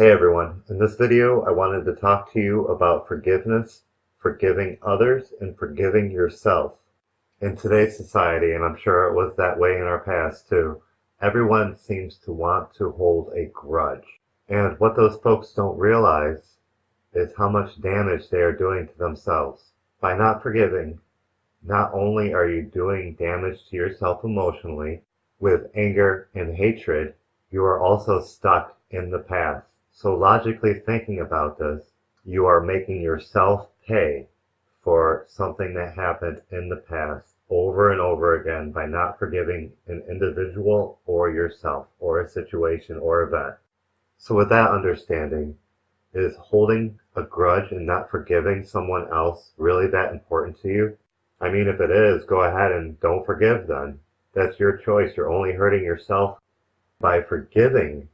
Hey everyone, in this video I wanted to talk to you about forgiveness, forgiving others, and forgiving yourself. In today's society, and I'm sure it was that way in our past too, everyone seems to want to hold a grudge. And what those folks don't realize is how much damage they are doing to themselves. By not forgiving, not only are you doing damage to yourself emotionally with anger and hatred, you are also stuck in the past. So logically thinking about this, you are making yourself pay for something that happened in the past over and over again by not forgiving an individual or yourself or a situation or event. So with that understanding, is holding a grudge and not forgiving someone else really that important to you? I mean, if it is, go ahead and don't forgive then. That's your choice. You're only hurting yourself. By forgiving,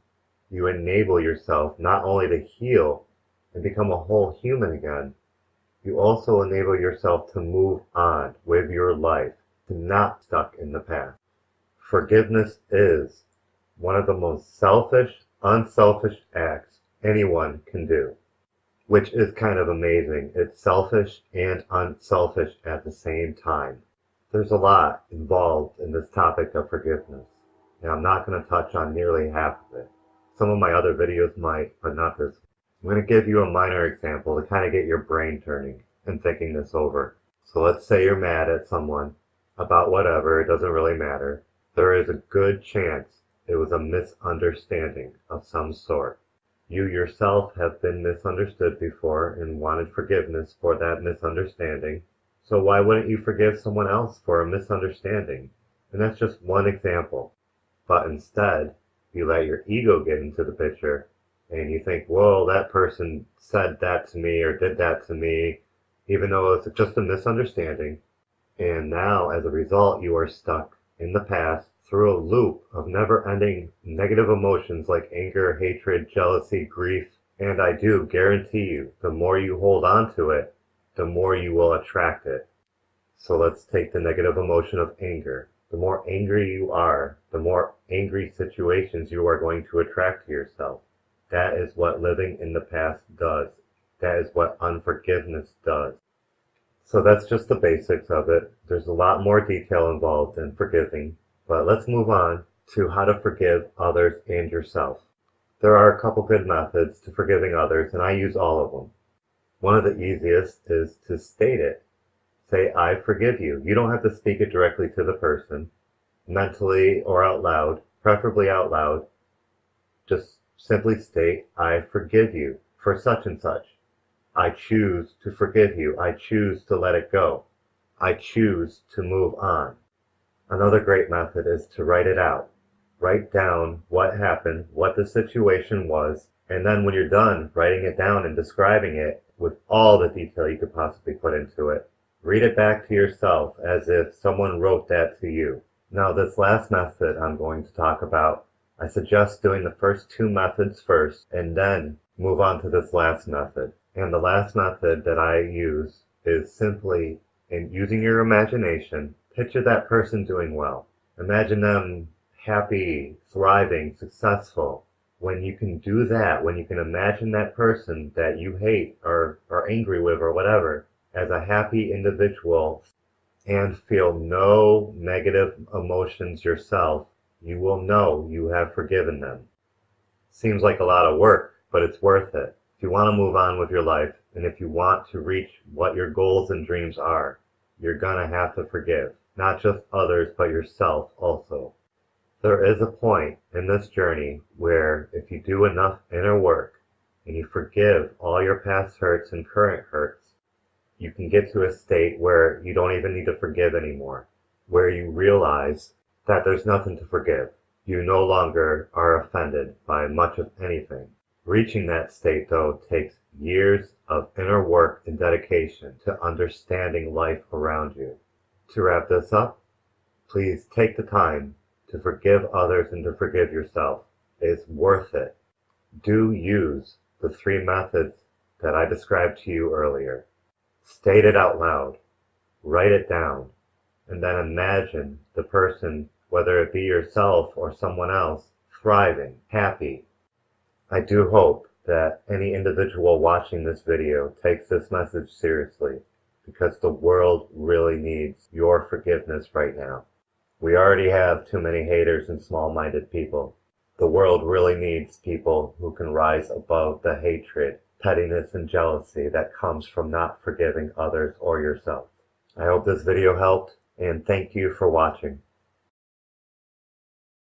you enable yourself not only to heal and become a whole human again, you also enable yourself to move on with your life, to not stuck in the past. Forgiveness is one of the most selfish, unselfish acts anyone can do, which is kind of amazing. It's selfish and unselfish at the same time. There's a lot involved in this topic of forgiveness, and I'm not going to touch on nearly half of it. Some of my other videos might, but not this. I'm going to give you a minor example to kind of get your brain turning and thinking this over. So let's say you're mad at someone about whatever, it doesn't really matter. There is a good chance it was a misunderstanding of some sort. You yourself have been misunderstood before and wanted forgiveness for that misunderstanding. So why wouldn't you forgive someone else for a misunderstanding? And that's just one example. But instead, you let your ego get into the picture and you think, whoa, that person said that to me or did that to me, even though it's just a misunderstanding. And now, as a result, you are stuck in the past through a loop of never-ending negative emotions like anger, hatred, jealousy, grief. And I do guarantee you, the more you hold on to it, the more you will attract it. So let's take the negative emotion of anger. The more angry you are, the more angry situations you are going to attract to yourself. That is what living in the past does. That is what unforgiveness does. So that's just the basics of it. There's a lot more detail involved in forgiving, but let's move on to how to forgive others and yourself. There are a couple good methods to forgiving others, and I use all of them. One of the easiest is to state it. Say, I forgive you. You don't have to speak it directly to the person, mentally or out loud, preferably out loud. Just simply state, I forgive you for such and such. I choose to forgive you. I choose to let it go. I choose to move on. Another great method is to write it out. Write down what happened, what the situation was, and then when you're done writing it down and describing it with all the detail you could possibly put into it, read it back to yourself as if someone wrote that to you. Now, this last method I'm going to talk about, I suggest doing the first two methods first and then move on to this last method. And the last method that I use is simply in using your imagination, picture that person doing well. Imagine them happy, thriving, successful. When you can do that, when you can imagine that person that you hate or are angry with or whatever as a happy individual and feel no negative emotions yourself, you will know you have forgiven them. Seems like a lot of work, but it's worth it. If you want to move on with your life, and if you want to reach what your goals and dreams are, you're gonna have to forgive. Not just others, but yourself also. There is a point in this journey where if you do enough inner work, and you forgive all your past hurts and current hurts, you can get to a state where you don't even need to forgive anymore, where you realize that there's nothing to forgive. You no longer are offended by much of anything. Reaching that state, though, takes years of inner work and dedication to understanding life around you. To wrap this up, please take the time to forgive others and to forgive yourself. It's worth it. Do use the three methods that I described to you earlier. State it out loud. Write it down. And then imagine the person, whether it be yourself or someone else, thriving, happy. I do hope that any individual watching this video takes this message seriously, because the world really needs your forgiveness right now. We already have too many haters and small-minded people. The world really needs people who can rise above the hatred, pettiness, and jealousy that comes from not forgiving others or yourself. I hope this video helped, and thank you for watching.